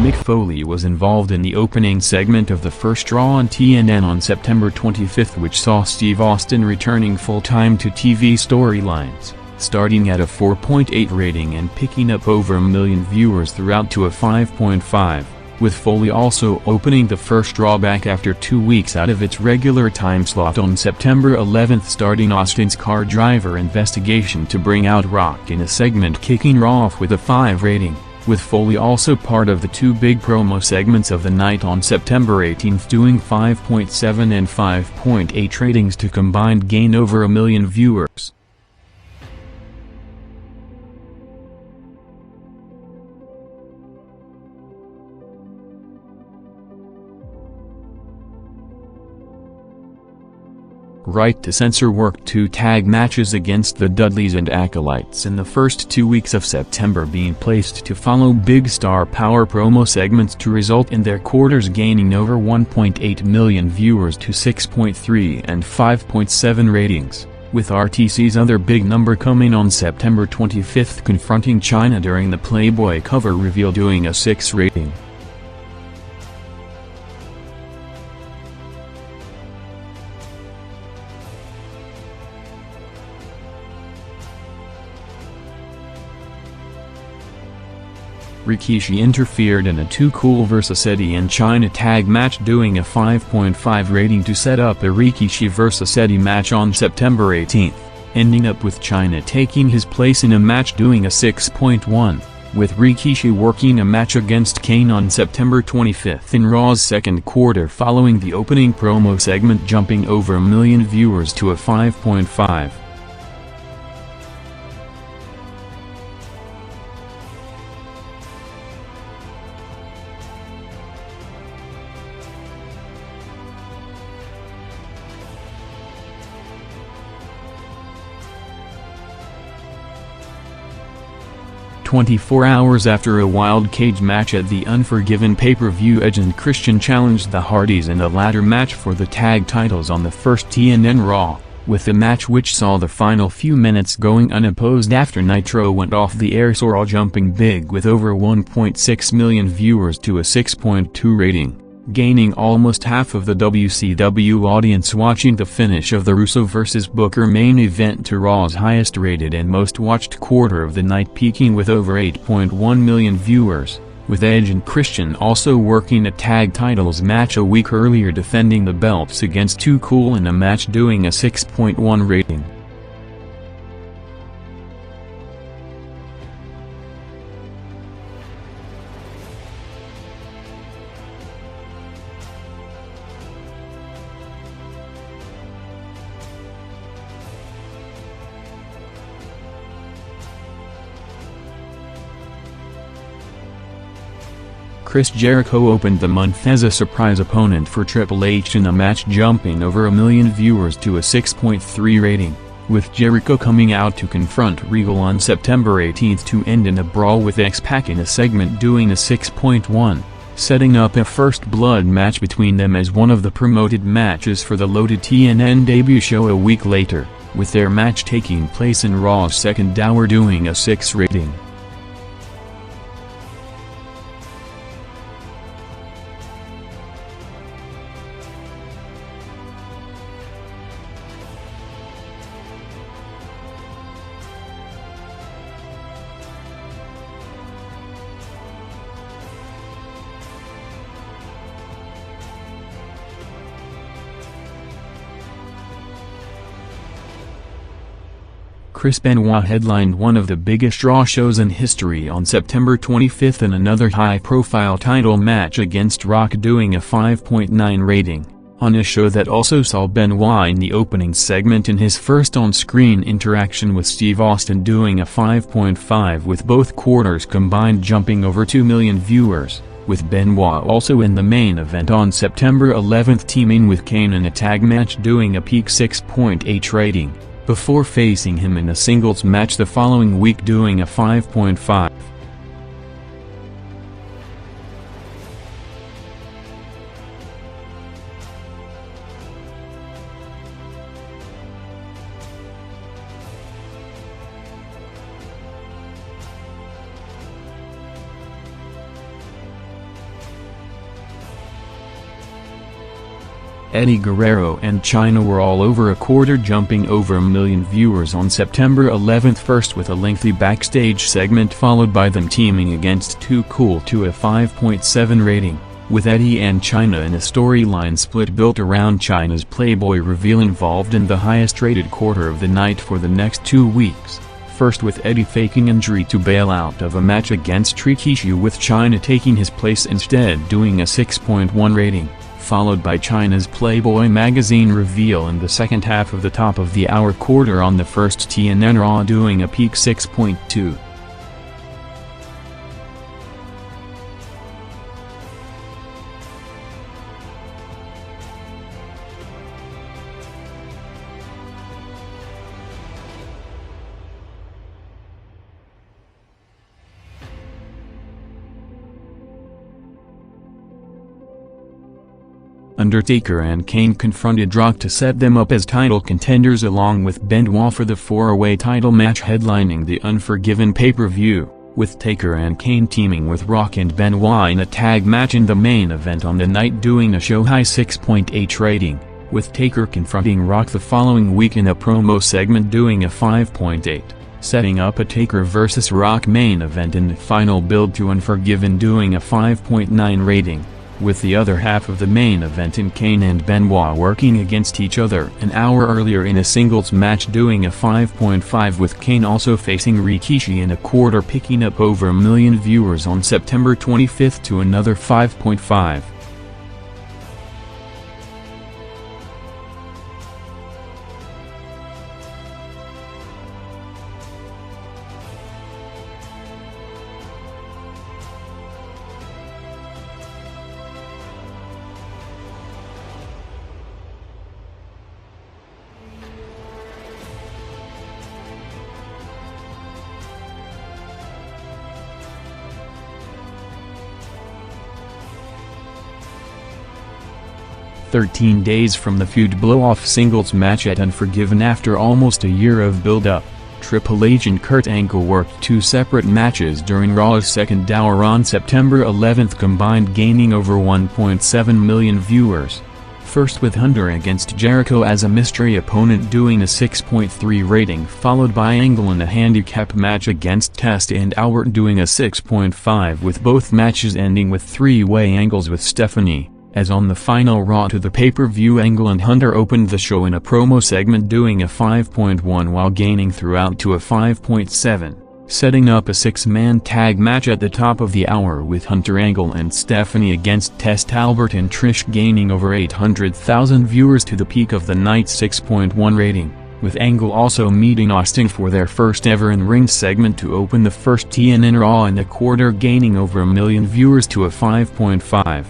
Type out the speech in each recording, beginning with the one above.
Mick Foley was involved in the opening segment of the first Raw on TNN on September 25, which saw Steve Austin returning full-time to TV storylines, starting at a 4.8 rating and picking up over 1 million viewers throughout to a 5.5, with Foley also opening the first Raw back after 2 weeks out of its regular time slot on September 11, starting Austin's car driver investigation to bring out Rock in a segment, kicking Raw off with a 5 rating, with Foley also part of the 2 big promo segments of the night on September 18, doing 5.7 and 5.8 ratings to combined gain over 1 million viewers. Right to Censor worked 2 tag matches against the Dudleys and Acolytes in the first 2 weeks of September, being placed to follow big star power promo segments to result in their quarters gaining over 1.8 million viewers to 6.3 and 5.7 ratings, with RTC's other big number coming on September 25, confronting China during the Playboy cover reveal, doing a 6 rating. Rikishi interfered in a Too Cool vs Eddie and China tag match, doing a 5.5 rating to set up a Rikishi vs Eddie match on September 18, ending up with China taking his place in a match, doing a 6.1, with Rikishi working a match against Kane on September 25 in Raw's second quarter following the opening promo segment, jumping over 1 million viewers to a 5.5. "24 hours after a wild cage match at the Unforgiven pay-per-view, Edge and Christian challenged the Hardys in a ladder match for the tag titles on the first TNN Raw, with the match which saw the final few minutes going unopposed after Nitro went off the air, so Raw jumping big with over 1.6 million viewers to a 6.2 rating, gaining almost half of the WCW audience watching the finish of the Russo vs Booker main event to Raw's highest rated and most watched quarter of the night, peaking with over 8.1 million viewers, with Edge and Christian also working a tag titles match a week earlier, defending the belts against Too Cool in a match, doing a 6.1 rating. Chris Jericho opened the month as a surprise opponent for Triple H in a match, jumping over 1 million viewers to a 6.3 rating, with Jericho coming out to confront Regal on September 18 to end in a brawl with X-Pac in a segment, doing a 6.1, setting up a First Blood match between them as one of the promoted matches for the loaded TNN debut show a week later, with their match taking place in Raw's second hour, doing a 6 rating. Chris Benoit headlined one of the biggest Raw shows in history on September 25 in another high-profile title match against Rock, doing a 5.9 rating, on a show that also saw Benoit in the opening segment in his first on-screen interaction with Steve Austin, doing a 5.5, with both quarters combined jumping over 2 million viewers, with Benoit also in the main event on September 11 teaming with Kane in a tag match, doing a peak 6.8 rating, before facing him in a singles match the following week, doing a 5.5. Eddie Guerrero and Chyna were all over a quarter, jumping over 1 million viewers on September 11th, first with a lengthy backstage segment followed by them teaming against Too Cool to a 5.7 rating, with Eddie and Chyna in a storyline split built around Chyna's Playboy reveal involved in the highest rated quarter of the night for the next 2 weeks. First with Eddie faking injury to bail out of a match against Rikishi, with Chyna taking his place instead doing a 6.1 rating, followed by Chyna's Playboy magazine reveal in the second half of the top of the hour quarter on the first TNN RAW doing a peak 6.2. Undertaker and Kane confronted Rock to set them up as title contenders along with Benoit for the 4-way title match headlining the Unforgiven pay-per-view, with Taker and Kane teaming with Rock and Benoit in a tag match in the main event on the night doing a show-high 6.8 rating, with Taker confronting Rock the following week in a promo segment doing a 5.8, setting up a Taker vs. Rock main event in the final build to Unforgiven doing a 5.9 rating, with the other half of the main event in Kane and Benoit working against each other an hour earlier in a singles match doing a 5.5, with Kane also facing Rikishi in a quarter picking up over 1 million viewers on September 25th to another 5.5. "13 days from the feud blow-off singles match at Unforgiven after almost a year of build-up, Triple H and Kurt Angle worked 2 separate matches during Raw's second hour on September 11th, combined gaining over 1.7 million viewers. First with Hunter against Jericho as a mystery opponent doing a 6.3 rating, followed by Angle in a handicap match against Test and Albert doing a 6.5, with both matches ending with 3-way angles with Stephanie. As on the final Raw to the pay-per-view, Angle and Hunter opened the show in a promo segment doing a 5.1 while gaining throughout to a 5.7, setting up a 6-man tag match at the top of the hour with Hunter, Angle and Stephanie against Test, Albert and Trish, gaining over 800,000 viewers to the peak of the night's 6.1 rating, with Angle also meeting Austin for their first ever in-ring segment to open the first TNN Raw in the quarter, gaining over 1 million viewers to a 5.5.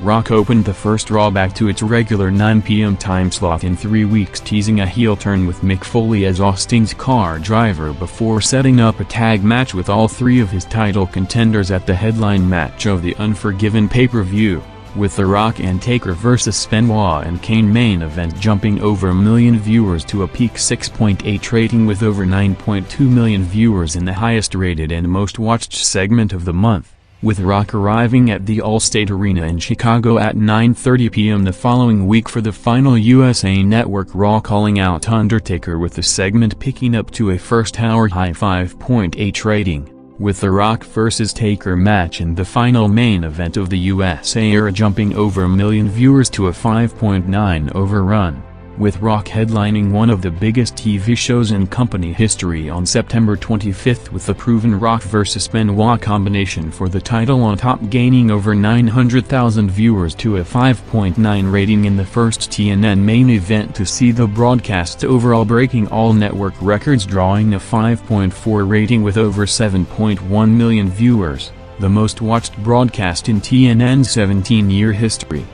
Rock opened the first Raw back to its regular 9 p.m. time slot in 3 weeks, teasing a heel turn with Mick Foley as Austin's car driver before setting up a tag match with all 3 of his title contenders at the headline match of the Unforgiven pay-per-view, with The Rock and Taker vs. Benoit and Kane main event jumping over 1 million viewers to a peak 6.8 rating, with over 9.2 million viewers in the highest rated and most watched segment of the month, with Rock arriving at the Allstate Arena in Chicago at 9:30 p.m. the following week for the final USA Network Raw, calling out Undertaker, with the segment picking up to a first-hour high 5.8 rating, with the Rock vs. Taker match in the final main event of the USA era jumping over 1 million viewers to a 5.9 overrun, with Rock headlining one of the biggest TV shows in company history on September 25 with the proven Rock vs Benoit combination for the title on top, gaining over 900,000 viewers to a 5.9 rating in the first TNN main event to see the broadcast overall, breaking all network records, drawing a 5.4 rating with over 7.1 million viewers, the most watched broadcast in TNN's 17-year history.